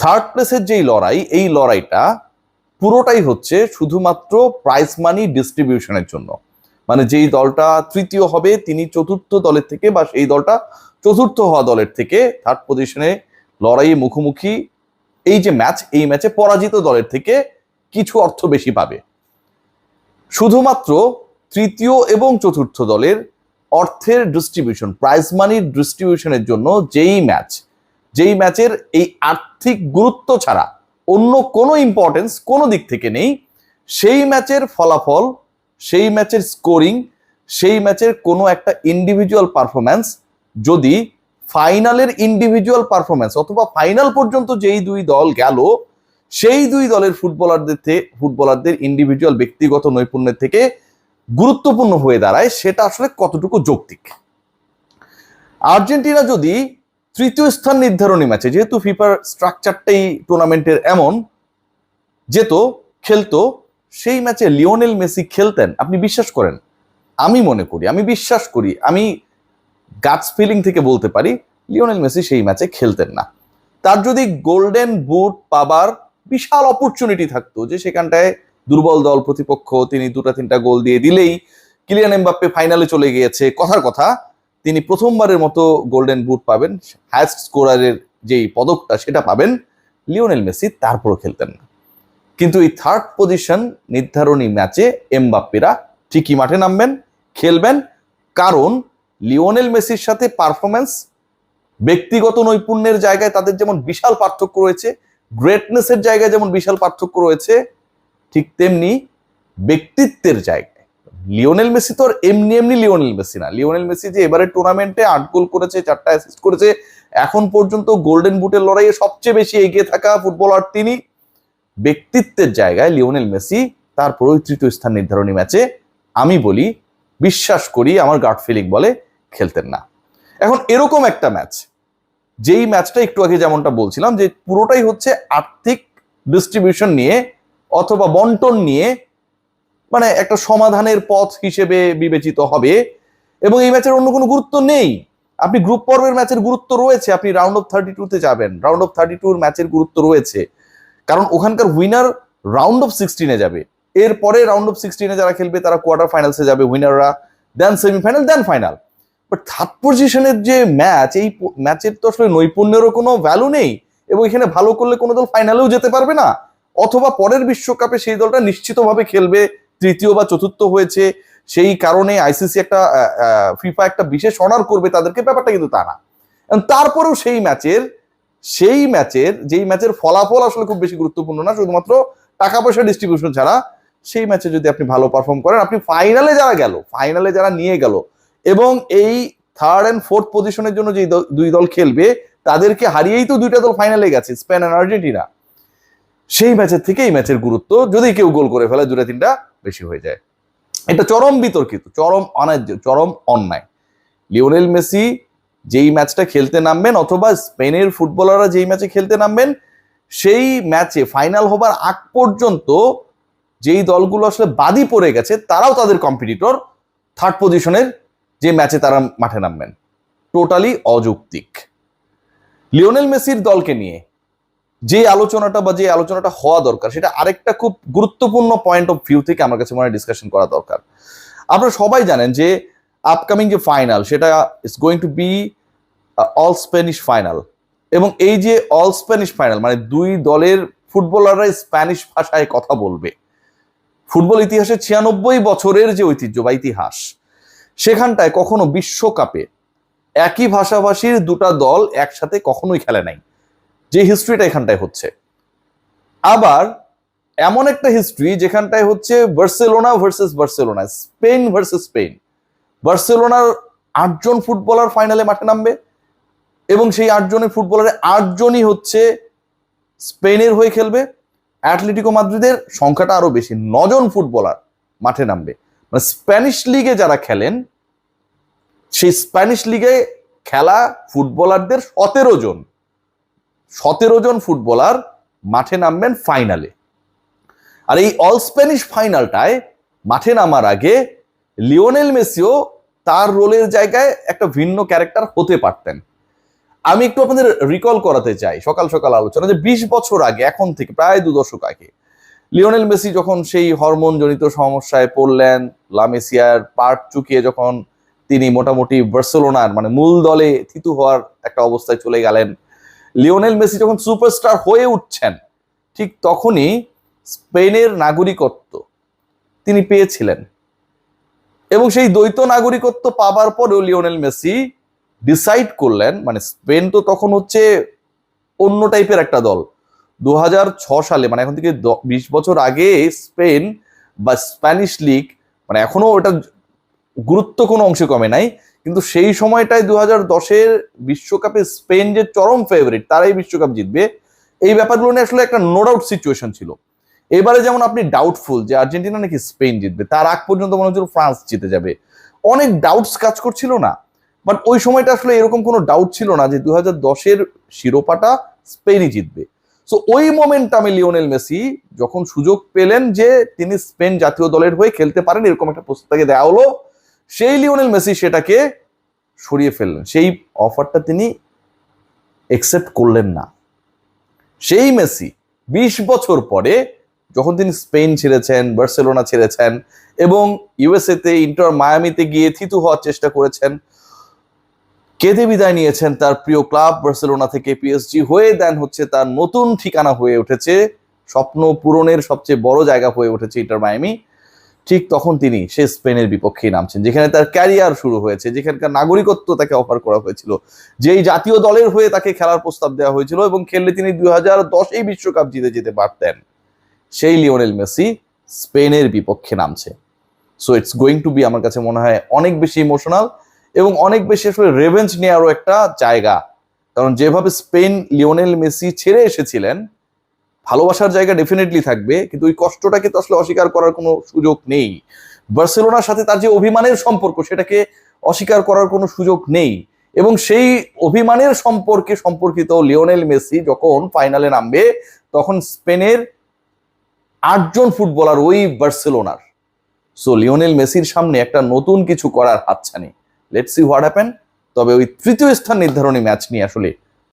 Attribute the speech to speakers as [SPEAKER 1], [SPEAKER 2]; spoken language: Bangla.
[SPEAKER 1] থার্ড প্লেসের যেই লড়াই, এই লড়াইটা পুরোটাই হচ্ছে শুধুমাত্র প্রাইজ মানি ডিস্ট্রিবিউশনের জন্য। মানে যেই দলটা তৃতীয় হবে তিনি চতুর্থ দলের থেকে, বা সেই দলটা চতুর্থ হওয়া দলের থেকে থার্ড পজিশনে লড়াইয়ে মুখোমুখি এই যে ম্যাচ, এই ম্যাচে পরাজিত দলের থেকে কিছু অর্থ বেশি পাবে। শুধুমাত্র তৃতীয় এবং চতুর্থ দলের অর্থের ডিস্ট্রিবিউশন, প্রাইজ মানির ডিস্ট্রিবিউশনের জন্য যেই ম্যাচের এই আর্থিক গুরুত্ব ছাড়া অন্য কোনো ইম্পর্টেন্স কোনো দিক থেকে নেই, সেই ম্যাচের ফলাফল, সেই ম্যাচের স্কোরিং, সেই ম্যাচের কোনো একটা ইন্ডিভিজুয়াল পারফরম্যান্স যদি ফাইনালের ইন্ডিভিজুয়াল পারফরম্যান্স অথবা ফাইনাল পর্যন্ত যেই দুই দল গেল সেই দুই দলের ফুটবলারদের ইন্ডিভিজুয়াল ব্যক্তিগত নৈপুণ্যের থেকে গুরুত্বপূর্ণ হয়ে দাঁড়ায়, সেটা আসলে কতটুকু যৌক্তিক। আর্জেন্টিনা যদি তৃতীয় স্থান নির্ধারণী ম্যাচে, যেহেতু ফিফার স্ট্রাকচারটাই টুর্নামেন্টের এমন, খেলতো, সেই ম্যাচে লিওনেল মেসি খেলতেন, আপনি বিশ্বাস করেন? আমি মনে করি, আমি বিশ্বাস করি, আমি গাটস ফিলিং থেকে বলতে পারি লিওনেল মেসি সেই ম্যাচে খেলতেন না। তার যদি গোল্ডেন বুট পাবার বিশাল অপরচুনিটি থাকতো, যে সেখানটায় দুর্বল দল প্রতিপক্ষ, তিনি 2-3টা গোল দিয়ে দিলেই কিলিয়ান এমবাপ্পে ফাইনালে চলে গিয়েছে, কথার কথা তিনি প্রথমবারের মতো গোল্ডেন বুট পাবেন, হাইয়েস্ট স্কোরারের যেই পদকটা সেটা পাবেন, লিওনেল মেসি তারপরও খেলতেন না। কিন্তু এই থার্ড পজিশন নির্ধারণী ম্যাচে এমবাপ্পেরা ঠিকই মাঠে নামবেন, খেলবেন, কারণ লিওনেল মেসির সাথে পারফরমেন্স, ব্যক্তিগত নৈপুণ্যের জায়গায় তাদের যেমন বিশাল পার্থক্য রয়েছে, গ্রেটনেসের জায়গায় যেমন বিশাল পার্থক্য রয়েছে, ঠিক তেমনি ব্যক্তিত্বের জায়গায় লিওনেল মেসি তো আর এমনি লিওনেল মেসি না। লিওনেল মেসি যে এবারে টুর্নামেন্টে 8 গোল করেছে, 4টা অ্যাসিস্ট করেছে, এখন পর্যন্ত গোল্ডেন বুটের লড়াইয়ে সবচেয়ে বেশি এগিয়ে থাকা ফুটবলার তিনি। ব্যক্তিত্বের জায়গায় লিওনেল মেসি তারপর তৃতীয় স্থান নির্ধারণী ম্যাচে আমি বলি, বিশ্বাস করি, আমার গাট ফিলিং বলে খেলতেন না। এখন এরকম একটা ম্যাচ, যেই ম্যাচটা একটু আগে যেমনটা বলছিলাম যে পুরোটাই হচ্ছে আর্থিক ডিস্ট্রিবিউশন নিয়ে অথবা বন্টন নিয়ে, মানে একটা সমাধানের পথ হিসেবে বিবেচিত হবে, এবং এই ম্যাচের অন্য কোনো গুরুত্ব নেই। আপনি গ্রুপ পর্বের ম্যাচের গুরুত্ব রয়েছে, আপনি রাউন্ড অফ 32-তে যাবেন, রাউন্ড অফ 32 ম্যাচের গুরুত্ব রয়েছে, কারণ ওখানকার উইনার রাউন্ড অফ 16-এ যাবে, এরপরে রাউন্ড অফ 16-এ যারা খেলবে তারা কোয়ার্টার ফাইনালসে যাবে উইনাররা, then semifinal, then final. But third পজিশনের যে ম্যাচ, এই ম্যাচের তো আসলে নৈপুণ্যেরও কোনো ভ্যালু নেই, এবং এখানে ভালো করলে কোনো দল ফাইনালেও যেতে পারবে না, অথবা পরের বিশ্বকাপে সেই দলটা নিশ্চিতভাবে খেলবে, তৃতীয় বা চতুর্থ হয়েছে সেই কারণে আইসিসি ফিফা একটা বিশেষ অনার করবে তাদেরকে, ব্যাপারটা কিন্তু তা না। তারপরেও সেই ম্যাচের যেই ম্যাচের ফলাফল আসলে খুব বেশি গুরুত্বপূর্ণ না, শুধুমাত্র টাকা পয়সা ডিস্ট্রিবিউশন ছাড়া, সেই ম্যাচে যদি আপনি ভালো পারফর্ম করেন, আপনি ফাইনালে যারা নিয়ে গেল, এবং এই থার্ড এন্ড ফোর্থ পজিশনের জন্য যে দুই দল খেলবে তাদেরকে হারিয়েই তো দুইটা দল ফাইনালে গেছে, স্পেন আর আর্জেন্টিনা। সেই ম্যাচের থেকে এই ম্যাচের গুরুত্ব, যদি কেউ গোল করে ফেলে 2-3টা বেশি হয়ে যায়। এটা চরম বিতর্কিত, চরম অন্যায্য, চরম অন্যায়। লিওনেল মেসি যেই ম্যাচটা খেলতে নামবেন, অথবা স্পেনের ফুটবলাররা যেই ম্যাচে খেলতে নামবেন, সেই ম্যাচে ফাইনাল হবার আগ পর্যন্ত যেই দলগুলো আসলে বাদই পড়ে গেছে তারাও তাদের কম্পিটিটর থার্ড পজিশনের যে ম্যাচে তারা মাঠে নামবেন, টোটালি অযৌক্তিক। লিওনেল মেসির দলকে নিয়ে যে আলোচনাটা হওয়া দরকার, সেটা আরেকটা খুব গুরুত্বপূর্ণ পয়েন্ট অফ ভিউ থেকে আমার কাছে মনে হয় ডিসকাশন করা দরকার। আপনারা সবাই জানেন যে আপকামিং যে ফাইনাল, সেটা is going to be all Spanish final, এবং এই যে অল স্প্যানিশ ফাইনাল মানে দুই দলের ফুটবলাররা স্প্যানিশ ভাষায় কথা বলবে। ফুটবল ইতিহাসে 96 বছরের যে ঐতিহ্য বা ইতিহাস, সেখানটায় কখনো বিশ্বকাপে একই ভাষাভাষীর দুটা দল একসাথে কখনোই খেলে নাই, যে হিস্ট্রিটা এখানটায় হচ্ছে। আবার এমন একটা হিস্ট্রি যেখানটায় হচ্ছে Barcelona versus Barcelona, Spain versus Spain. বার্সেলোনার 8 জন ফুটবলার ফাইনালে মাঠে নামবে, এবং সেই 8 জনের ফুটবলারের 8 জনই হচ্ছে স্পেনের হয়ে খেলবে। অ্যাটলেটিকো মাদ্রিদের সংখ্যাটা আরো বেশি, 9 জন ফুটবলার মাঠে নামবে। মানে স্প্যানিশ লিগে যারা খেলেন, সেই স্প্যানিশ লিগে খেলা ফুটবলারদের 17 জন ফুটবলার মাঠে নামবেন ফাইনালে। আর এই অল স্প্যানিশ ফাইনালটায় মাঠে নামার আগে লিওনেল মেসিও তার রোলের জায়গায় একটা ভিন্ন ক্যারেক্টার হতে পারতেন। আমি একটু আপনাদের রিকল করাতে চাই সকাল সকাল আলোচনা যে 20 বছর আগে, এখন থেকে প্রায় 2 দশক আগে, লিওনেল মেসি যখন সেই হরমোন জনিত সমস্যায় পড়লেন, লা মেসিয়ার পার্ট চুকিয়ে যখন তিনি মোটামুটি বার্সেলোনার মানে মূল দলে থিতু হওয়ার একটা অবস্থায় চলে গেলেন, লিওনেল মেসি যখন সুপারস্টার হয়ে উঠছেন, ঠিক তখনই স্পেনের নাগরিকত্ব তিনি পেয়েছিলেন। এবং সেই দ্বৈত নাগরিকত্ব পাবার পরেও লিওনেল মেসি ডিসাইড করলেন, মানে স্পেন তো তখন হচ্ছে অন্য টাইপের একটা দল। 2006 সালে, মানে এখন থেকে 20 বছর আগে, স্পেন বা স্প্যানিশ লিগ, মানে এখনো ওটা গুরুত্ব কোনো অংশে কমে নাই, কিন্তু সেই সময়টায় 2010-এর বিশ্বকাপে স্পেন যে চরম ফেভারিট, তারাই বিশ্বকাপ জিতবে, এই ব্যাপারগুলো নিয়ে আসলে একটা নো ডাউট সিচুয়েশন ছিল। এবারে যেমন আপনি ডাউটফুল যে আর্জেন্টিনা নাকি স্পেন জিতবে, তার আগ পর্যন্ত মনে হচ্ছিল ফ্রান্স জিতে যাবে, অনেক ডাউটস কাজ করছিল না? বাট ওই সময়টা আসলে এরকম কোনো ডাউট ছিল না যে 2010-এর শিরোপাটা স্পেনই জিতবে। সো ওই মোমেন্টামে লিওনেল মেসি যখন সুযোগ পেলেন যে তিনি স্পেন জাতীয় দলের হয়ে খেলতে পারেন, এরকম একটা প্রস্তাব তাকে দেওয়া হলো, সেই লিওনেল মেসি সেটাকে সরিয়ে ফেললেন, সেই অফারটা তিনি একসেপ্ট করলেন না। সেই মেসি 20 বছর পরে যখন তিনি স্পেন ছেড়েছেন, বার্সেলোনা ছেড়েছেন এবং ইউএসএ তে ইন্টার মায়ামিতে গিয়ে থিতু হওয়ার চেষ্টা করেছেন, কেঁদে বিদায় নিয়েছেন তার প্রিয় ক্লাব বার্সেলোনা থেকে, পিএসজি হয়ে দেন হচ্ছে তার নতুন ঠিকানা হয়ে উঠেছে, স্বপ্ন পূরণের সবচেয়ে বড় জায়গা হয়ে উঠেছে ইন্টার মায়ামি। ঠিক তখন তিনি সে স্পেনের বিপক্ষেই নামছেন, যেখানে তার ক্যারিয়ার শুরু হয়েছে, যেখানকার নাগরিকত্ব তাকে অফার করা হয়েছিল, যেই জাতীয় দলের হয়ে তাকে খেলার প্রস্তাব দেওয়া হয়েছিল এবং খেললে তিনি 2010-এই বিশ্বকাপ জিতে যেতে পারতেন। সেই লিওনেল মেসি স্পেনের বিপক্ষে নামছে। So it's going to be, আমার কাছে মনে হয়, অনেক বেশি ইমোশনাল এবং অনেক বেশি আসলে রেভেঞ্জ নেওয়ারও একটা জায়গা। কারণ যেভাবে স্পেন লিওনেল মেসি ছেড়ে এসেছিলেন, ভালোবাসার জায়গা ডেফিনেটলি থাকবে, কিন্তু ওই কষ্টটাকে তো আসলে অস্বীকার করার কোনো সুযোগ নেই। বার্সেলোনার সাথে তার যে অভিমানের সম্পর্ক, সেটাকে অস্বীকার করার কোনো সুযোগ নেই। এবং সেই অভিমানের সম্পর্কে সম্পর্কিত লিওনেল মেসি যখন ফাইনালে নামবে, তখন স্পেনের 8 জন ফুটবলার ওই বার্সেলোনার। সো লিওনেল মেসির সামনে একটা নতুন কিছু করার হাতছানি। Let's see what happen. তবে ওই তৃতীয় স্থান নির্ধারণী ম্যাচ নিয়ে আসলে